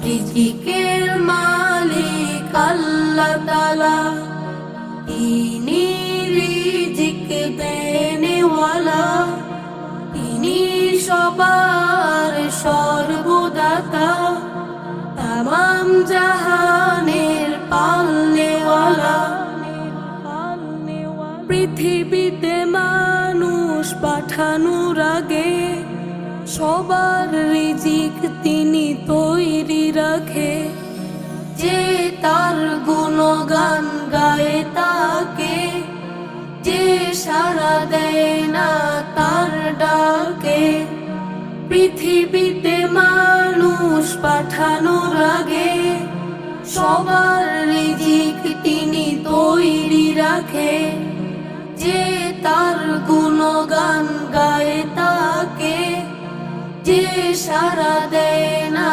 রিজিকের মালিক আল্লাহ তাআলা, তিনি রিজিক দেনেওয়ালা, তিনি সবার সর্বদাতা, তামাম জাহানের পালনেওয়ালা। পৃথিবীতে মানুষ পাঠানোর আগে সবার রিজিক তিনি তৈরি রাখে। যে তার গুণগান গায়ে তাকে, যে সাড়া দেয় না তার ডাকে। পৃথিবীতে মানুষ পাঠানোর আগে সবার রিজিক তিনি তৈরি রাখে। যে তার গুণগান গায়ে তাকে, যে সাড়া দেয় না